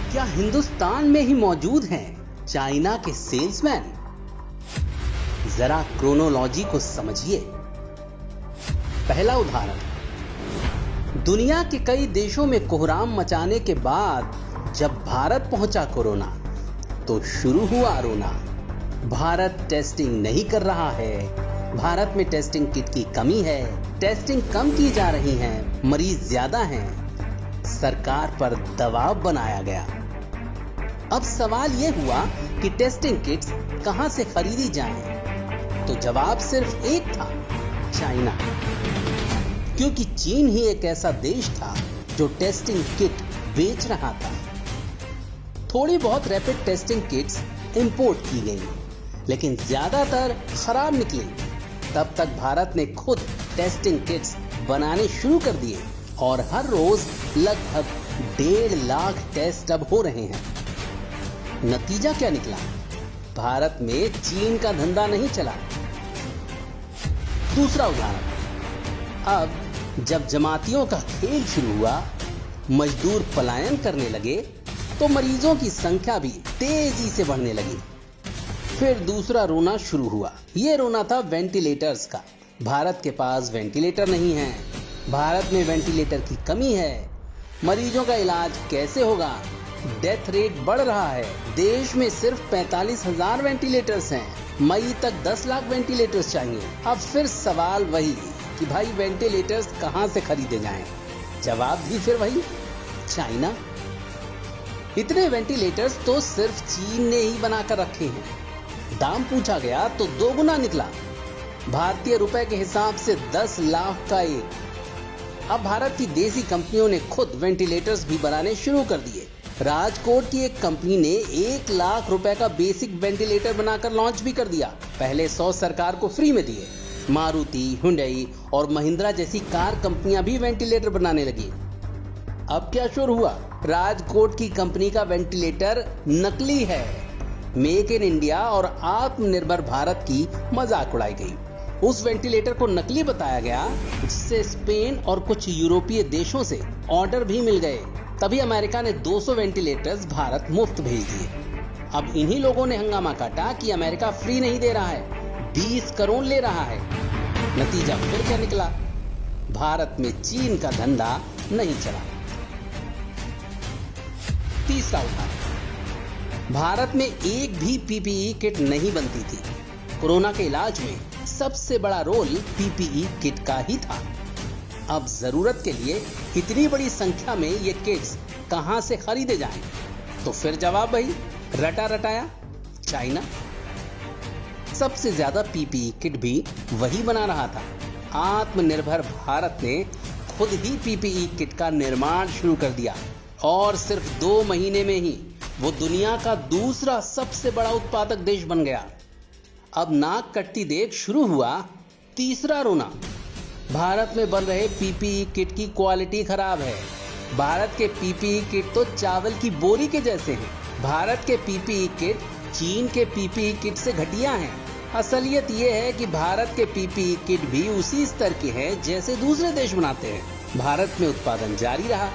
क्या हिंदुस्तान में ही मौजूद हैं चाइना के सेल्समैन? जरा क्रोनोलॉजी को समझिए। पहला उदाहरण, दुनिया के कई देशों में कोहराम मचाने के बाद जब भारत पहुंचा कोरोना, तो शुरू हुआ रोना। भारत टेस्टिंग नहीं कर रहा है, भारत में टेस्टिंग किट की कमी है, टेस्टिंग कम की जा रही है, मरीज ज्यादा हैं, सरकार पर दबाव बनाया गया। अब सवाल यह हुआ कि टेस्टिंग किट्स कहां से खरीदी जाएं? तो जवाब सिर्फ एक था, चाइना। क्योंकि चीन ही एक ऐसा देश था जो टेस्टिंग किट बेच रहा था। थोड़ी बहुत रैपिड टेस्टिंग किट्स इंपोर्ट की गई, लेकिन ज्यादातर खराब निकली। तब तक भारत ने खुद टेस्टिंग किट्स बनाने शुरू कर दिए और हर रोज लगभग 1.5 लाख टेस्ट अब हो रहे हैं। नतीजा क्या निकला? भारत में चीन का धंधा नहीं चला। दूसरा उदाहरण, अब जब जमातियों का खेल शुरू हुआ, मजदूर पलायन करने लगे, तो मरीजों की संख्या भी तेजी से बढ़ने लगी। फिर दूसरा रोना शुरू हुआ। यह रोना था वेंटिलेटर्स का। भारत के पास वेंटिलेटर नहीं है, भारत में वेंटिलेटर की कमी है, मरीजों का इलाज कैसे होगा, डेथ रेट बढ़ रहा है, देश में सिर्फ 45,000 वेंटिलेटर्स हैं, मई तक 10 लाख वेंटिलेटर्स चाहिए। अब फिर सवाल वही कि भाई वेंटिलेटर्स कहां से खरीदे जाएं? जवाब भी फिर वही, चाइना। इतने वेंटिलेटर्स तो सिर्फ चीन ने ही बनाकर रखे हैं। दाम पूछा गया तो 2 गुना निकला, भारतीय रुपए के हिसाब से 10 लाख का एक। अब भारत की देसी कंपनियों ने खुद वेंटिलेटर्स भी बनाने शुरू कर दिए। राजकोट की एक कंपनी ने 1 लाख रुपए का बेसिक वेंटिलेटर बनाकर लॉन्च भी कर दिया। पहले 100 सरकार को फ्री में दिए। मारुति, हुंडई और महिंद्रा जैसी कार कंपनियां भी वेंटिलेटर बनाने लगी। अब क्या शुरू हुआ? राजकोट की कंपनी का वेंटिलेटर नकली है। मेक इन इंडिया और आत्मनिर्भर भारत की मजाक उड़ाई गई। उस वेंटिलेटर को नकली बताया गया, जिससे स्पेन और कुछ यूरोपीय देशों से ऑर्डर भी मिल गए। तभी अमेरिका ने 200 वेंटिलेटर्स भारत मुफ्त भेज दिए। अब इन्हीं लोगों ने हंगामा काटा कि अमेरिका फ्री नहीं दे रहा है, 20 करोड़ ले रहा है। नतीजा फिर क्या निकला? भारत में चीन का धंधा नहीं चला। तीसरा उदाहरण, भारत में एक भी पीपीई किट नहीं बनती थी। कोरोना के इलाज में सबसे बड़ा रोल पीपीई किट का ही था। अब जरूरत के लिए इतनी बड़ी संख्या में ये किट्स कहां से खरीदे जाएं? तो फिर जवाब वही, रटा रटाया, चाइना। सबसे ज्यादा पीपीई किट भी वही बना रहा था। आत्मनिर्भर भारत ने खुद ही पीपीई किट का निर्माण शुरू कर दिया और सिर्फ 2 महीने में ही वो दुनिया का दूसरा सबसे बड़ा उत्पादक देश बन गया। अब नाक कटती देख शुरू हुआ तीसरा रोना। भारत में बन रहे पीपीई किट की क्वालिटी खराब है। भारत के पीपीई किट तो चावल की बोरी के जैसे हैं। भारत के पीपीई किट चीन के पीपीई किट से घटिया हैं। असलियत यह है कि भारत के पीपीई किट भी उसी स्तर के हैं जैसे दूसरे देश बनाते हैं। भारत में उत्पादन जारी रहा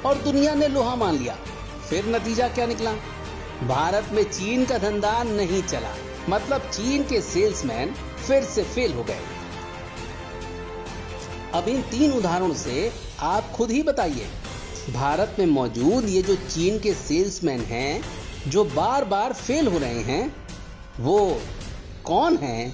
और दुनिया ने लोहा मान लिया। फिर नतीजा क्या निकला? भारत में चीन का धंधा नहीं चला। मतलब चीन के सेल्समैन फिर से फेल हो गए। अब इन 3 उदाहरणों से आप खुद ही बताइए, भारत में मौजूद ये जो चीन के सेल्समैन हैं, जो बार बार फेल हो रहे हैं, वो कौन हैं?